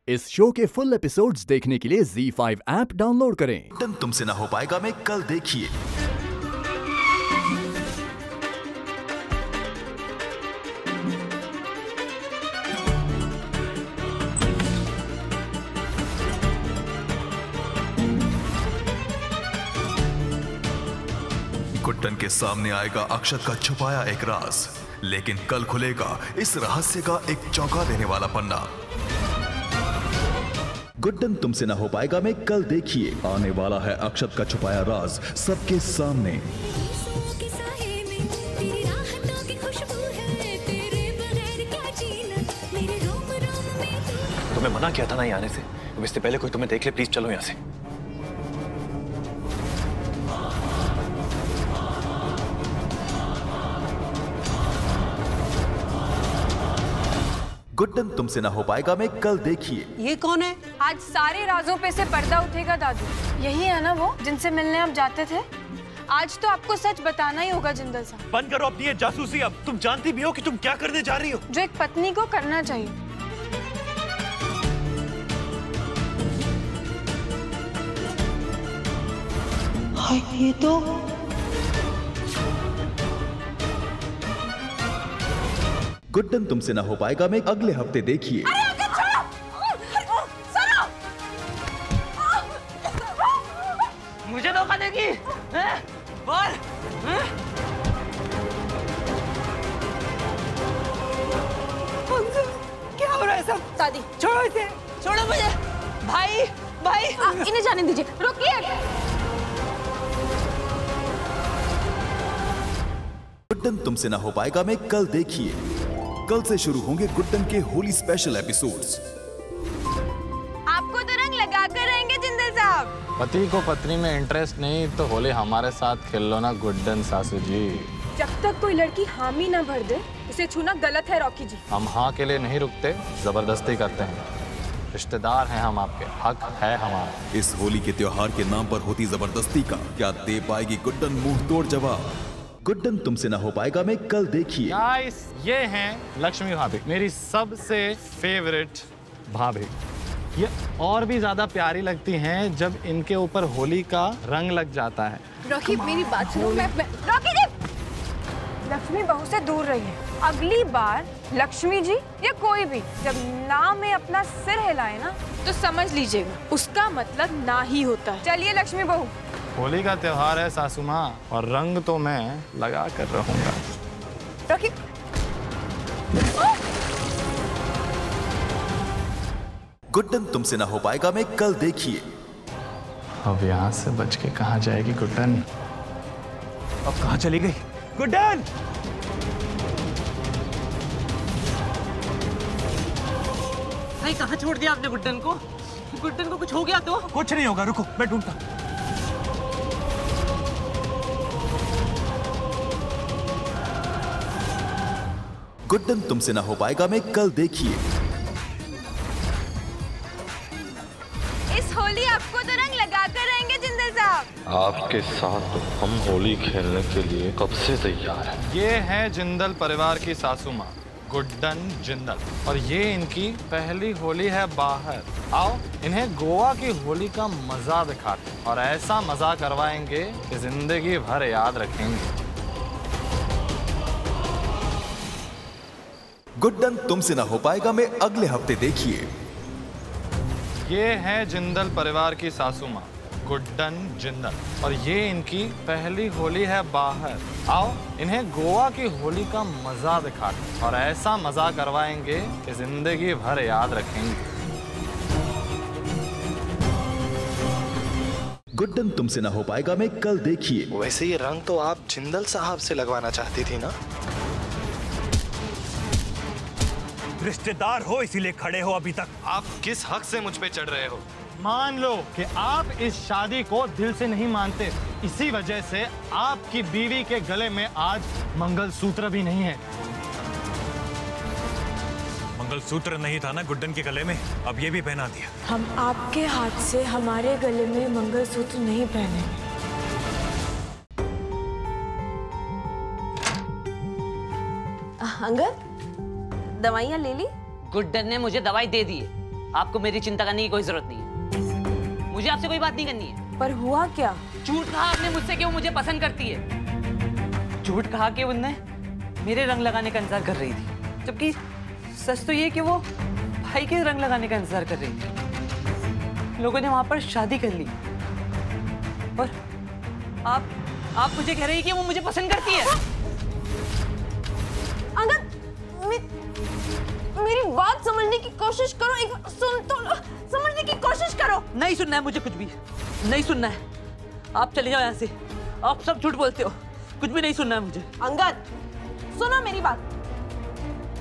इस शो के full episodes देखने के लिए ZEE5 ऐप डाउनलोड करें। तुमसे ना हो पाएगा मैं कल देखिए। गुड्डन के सामने आएगा अक्षत का छुपाया एक राज, लेकिन कल खुलेगा इस रहस्य का एक चौंका देने वाला पन्ना। गुड्डन तुमसे ना हो पाएगा मैं कल देखिए। आने वाला है अक्षत का छुपाया राज सबके सामने। तुम्हें मना किया था ना यहाँ आने से। इससे पहले कोई तुम्हें देख ले, प्लीज चलो यहाँ से। गुड्डन तुमसे ना हो पाएगा मैं कल देखिए। ये कौन है? आज सारे राजों पे से पर्दा उठेगा दादू। यही है ना वो जिनसे मिलने आप जाते थे? आज तो आपको सच बताना ही होगा जिंदल साहब। बंद करो अपनी ये जासूसी। अब तुम जानती भी हो कि तुम क्या करने जा रही हो। जो एक पत्नी को करना चाहिए। हाय, ये तो गुड्डन तुमसे ना हो पाएगा मैं अगले हफ्ते देखिए। मुझे धोखा देगी? बोल। क्या हो रहा है सब? दादी छोड़ो इसे, छोड़ो मुझे। भाई भाई इन्हें जाने दीजिए, रुकिए। गुड्डन तुमसे ना हो पाएगा मैं कल देखिए। कल से शुरू होंगे गुड्डन के होली स्पेशल एपिसोड्स। आपको तो रंग लगा कर रहेंगे जिंदल साहब। पति को पत्नी में इंटरेस्ट नहीं तो होली हमारे साथ खेल लो ना गुड्डन सासू जी। जब तक कोई लड़की हामी ना भर दे उसे छूना गलत है रॉकी जी। हम हाँ के लिए नहीं रुकते, जबरदस्ती करते हैं। रिश्तेदार हैं हम आपके, हक है हमारा। इस होली के त्योहार के नाम पर होती जबरदस्ती का क्या दे पाएगी गुड्डन मुंह तोड़ जवाब। गुड्डन तुमसे ना हो पाएगा मैं कल देखिए। गाइस, ये हैं लक्ष्मी भाभी, मेरी सबसे फेवरेट भाभी। ये और भी ज्यादा प्यारी लगती हैं जब इनके ऊपर होली का रंग लग जाता है। रॉकी मेरी बात सुनो। रॉकी जी, लक्ष्मी बहू से दूर रहिए। अगली बार लक्ष्मी जी या कोई भी जब ना में अपना सिर हिलाए ना तो समझ लीजिएगा उसका मतलब ना ही होता है। चलिए लक्ष्मी बहू। होली का त्योहार है सासू माँ, और रंग तो मैं लगा कर रहूंगा। रॉकी गुड्डन तुमसे ना हो पाएगा मैं कल देखिए। अब यहाँ से बच के कहाँ जाएगी गुड्डन? अब कहाँ चली गई गुड्डन? भाई कहाँ छोड़ दिया आपने गुड्डन को? गुड्डन को कुछ हो गया तो? कुछ नहीं होगा, रुको मैं ढूंढता। गुड्डन तुमसे ना हो पाएगा मैं कल देखिए। इस होली आपको तो रंग लगा कर रहेंगे जिंदल साहब। आपके साथ हम होली खेलने के लिए कब से तैयार हैं। ये है जिंदल परिवार की सासू माँ गुड्डन जिंदल, और ये इनकी पहली होली है बाहर। आओ इन्हें गोवा की होली का मजा दिखाते हैं, और ऐसा मजा करवाएंगे कि जिंदगी भर याद रखेंगे। गुड्डन तुमसे ना हो पाएगा मैं अगले हफ्ते देखिए। ये है जिंदल परिवार की सासू माँ गुड्डन जिंदल, और ये इनकी पहली होली है बाहर। आओ इन्हें गोवा की होली का मजा दिखाते हैं, और ऐसा मजा करवाएंगे कि जिंदगी भर याद रखेंगे। गुड्डन तुमसे ना हो पाएगा मैं कल देखिए। वैसे ये रंग तो आप जिंदल साहब से लगवाना चाहती थी ना। रिश्तेदार हो इसीलिए खड़े हो अभी तक। आप किस हक से मुझ पे चढ़ रहे हो? मान लो कि आप इस शादी को दिल से नहीं मानते, इसी वजह से आपकी बीवी के गले में आज मंगलसूत्र भी नहीं है। मंगलसूत्र नहीं था ना गुड्डन के गले में, अब ये भी पहना दिया। हम आपके हाथ से हमारे गले में मंगलसूत्र नहीं पहनेंगे। अंगद, दवाइयाँ ले ली? गुड्डन ने मुझे दवाई दे दी है। आपको मेरी चिंता करने की कोई जरूरत नहीं है। मुझे आपसे कोई बात नहीं करनी है। पर हुआ क्या? झूठ कहा आपने मुझसे कि वो मुझे पसंद करती है। झूठ कहा कि उनने मेरे रंग लगाने का इंतजार कर रही थी, जबकि सच तो ये कि वो भाई के रंग लगाने का इंतजार कर रही थी। लोगों ने वहां पर शादी कर ली और आप मुझे कह रही है कि वो मुझे पसंद करती है। अंगद, मेरी बात समझने की कोशिश करो। एक सुन तो समझने की कोशिश करो। नहीं सुनना है मुझे, कुछ भी नहीं सुनना है। आप चले जाओ यहाँ से। आप सब झूठ बोलते हो, कुछ भी नहीं सुनना है मुझे। अंगद, सुनो मेरी बात।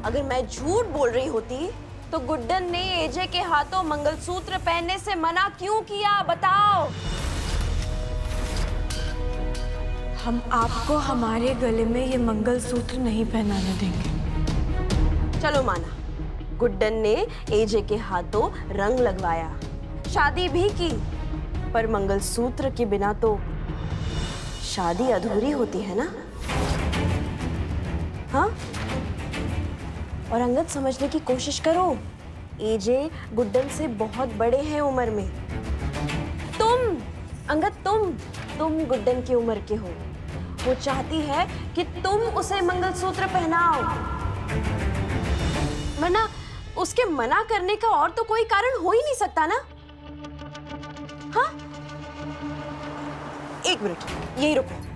अगर मैं झूठ बोल रही होती तो गुड्डन ने एजे के हाथों मंगलसूत्र पहनने से मना क्यों किया, बताओ। हम आपको हमारे गले में ये मंगलसूत्र नहीं पहनाने देंगे। चलो माना, गुड्डन ने एजे के हाथों रंग लगवाया, शादी भी की, पर मंगलसूत्र के बिना तो शादी अधूरी होती है ना? हाँ? और अंगद, समझने की कोशिश करो। एजे गुड्डन से बहुत बड़े हैं उम्र में। अंगद, तुम गुड्डन की उम्र के हो। वो चाहती है कि तुम उसे मंगलसूत्र पहनाओ, वरना उसके मना करने का और तो कोई कारण हो ही नहीं सकता ना? हाँ? एक मिनट, यही रुको।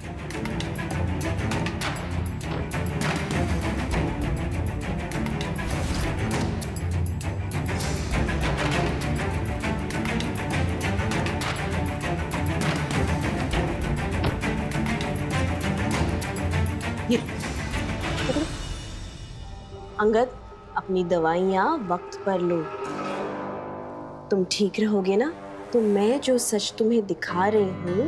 अंगद, अपनी दवाइयाँ वक्त पर लो। तुम ठीक रहोगे ना? तो मैं जो सच तुम्हें दिखा रही हूँ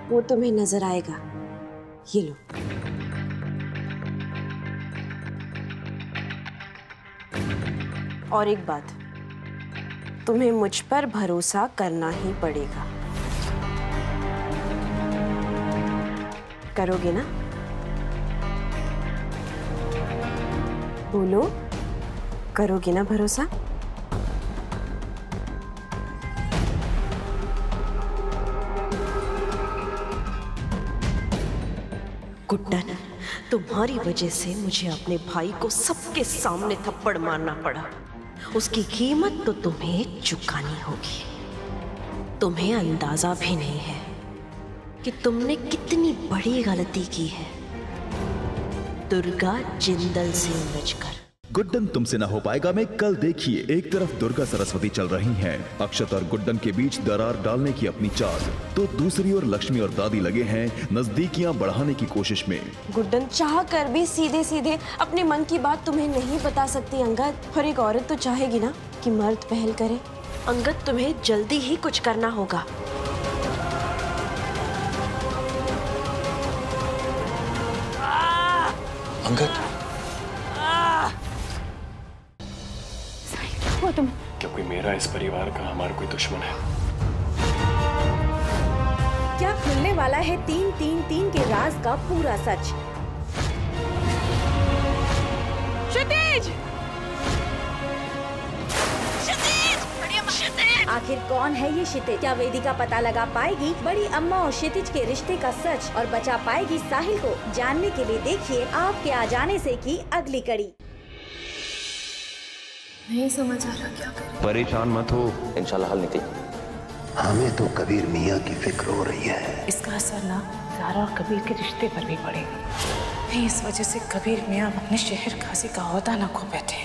वो तुम्हें नजर आएगा। ये लो। और एक बात, तुम्हें मुझ पर भरोसा करना ही पड़ेगा। करोगे ना? बोलो, करोगे ना भरोसा? गुड्डन, तुम्हारी वजह से मुझे अपने भाई को सबके सामने थप्पड़ मारना पड़ा। उसकी कीमत तो तुम्हें चुकानी होगी। तुम्हें अंदाजा भी नहीं है कि तुमने कितनी बड़ी गलती की है दुर्गा जिंदल से उलझकर। गुड्डन तुमसे ना हो पाएगा में कल देखिए। एक तरफ दुर्गा सरस्वती चल रही हैं, अक्षत और गुड्डन के बीच दरार डालने की अपनी चाल, तो दूसरी ओर लक्ष्मी और दादी लगे हैं नजदीकियां बढ़ाने की कोशिश में। गुड्डन चाह कर भी सीधे सीधे अपने मन की बात तुम्हें नहीं बता सकती अंगद। और एक औरत तो चाहेगी ना कि मर्द पहल करे। अंगद, तुम्हें जल्दी ही कुछ करना होगा। अंगद, तुम क्या कोई मेरा इस परिवार का हमारा कोई दुश्मन है? क्या खुलने वाला है 333 के राज का पूरा सच? क्षितिज! आखिर कौन है ये क्षितिज? क्या वेदिका पता लगा पाएगी बड़ी अम्मा और क्षितिज के रिश्ते का सच और बचा पाएगी साहिल को? जानने के लिए देखिए आपके आ जाने से की अगली कड़ी। नहीं समझ आ रहा क्या करें। परेशान मत हो, इंशाल्लाह हल निकले। हमें तो कबीर मियाँ की फिक्र हो रही है। इसका असर ना ज़ारा और कबीर के रिश्ते पर भी पड़ेगा। नहीं, इस वजह से कबीर मियाँ अपने शहर खासी का ओहदा न खो बैठे।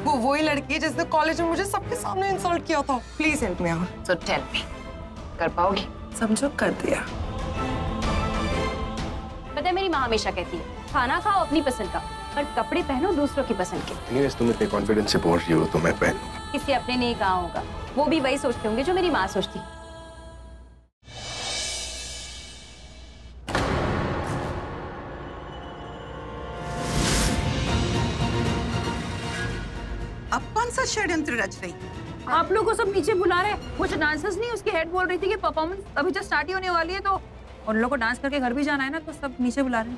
वो वही लड़की है जिसने कॉलेज में मुझे सबके सामने इंसल्ट किया था। Please help me out. So tell me, कर पाओगी? समझो, कर दिया। पता है मेरी माँ हमेशा कहती है खाना खाओ अपनी पसंद का, पर कपड़े पहनो दूसरों की पसंद के। Anyways, तुम इतने कॉन्फिडेंस से बोल रही हो तो मैं पहनूंगा। किसी अपने नहीं कहा होगा, वो भी वही सोचते होंगे जो मेरी माँ सोचती। अब कौन सा षड्यंत्र रच रही? आप लोग को सब नीचे बुला रहे हैं। वो जो डांसर्स नहीं, उसकी हेड बोल रही थी कि परफॉर्मेंस अभी जस्ट स्टार्ट ही होने वाली है, तो उन लोगों को डांस करके घर भी जाना है ना, तो सब नीचे बुला रहे हैं।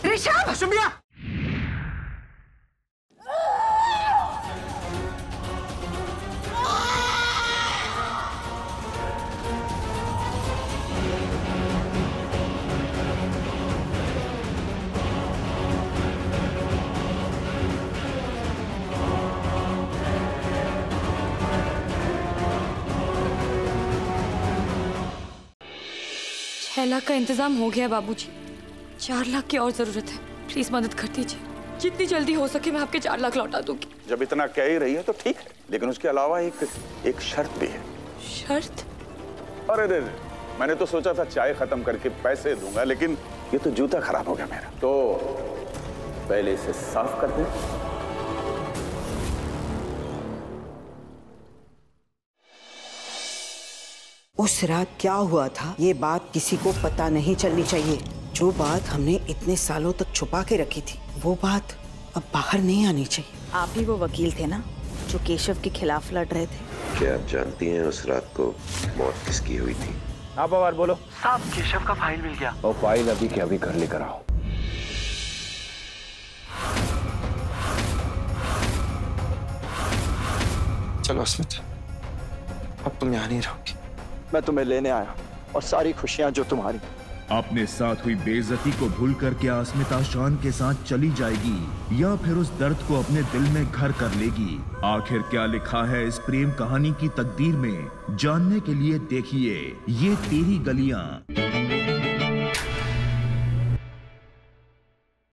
ऋषभ! शुभिया! $6 लाख का इंतजाम हो गया बाबूजी। 4 लाख की और जरूरत है, प्लीज मदद कर दीजिए। जितनी जल्दी हो सके मैं आपके 4 लाख लौटा दूंगी। जब इतना कह ही रही है तो ठीक है, लेकिन उसके अलावा एक शर्त भी है। शर्त? अरे मैंने तो सोचा था चाय खत्म करके पैसे दूंगा, लेकिन ये तो जूता खराब हो गया मेरा, तो पहले इसे साफ कर दे। उस रात क्या हुआ था ये बात किसी को पता नहीं चलनी चाहिए। जो बात हमने इतने सालों तक छुपा के रखी थी, वो बात अब बाहर नहीं आनी चाहिए। आप ही वो वकील थे ना जो केशव के खिलाफ लड़ रहे थे? क्या आप जानती हैं उस रात को मौत किसकी हुई थी? आप बार बोलो। साहब, केशव का फाइल मिल गया। और फाइल अभी के अभी घर लेकर आओ। चलो स्मिथ, अब तुम यहाँ नहीं रहोगी। मैं तुम्हें लेने आया और सारी खुशियां जो तुम्हारी। अपने साथ हुई बेइज्जती को भूल कर क्या अस्मिता शान के साथ चली जाएगी, या फिर उस दर्द को अपने दिल में घर कर लेगी? आखिर क्या लिखा है इस प्रेम कहानी की तकदीर में, जानने के लिए देखिए ये तेरी गलियां।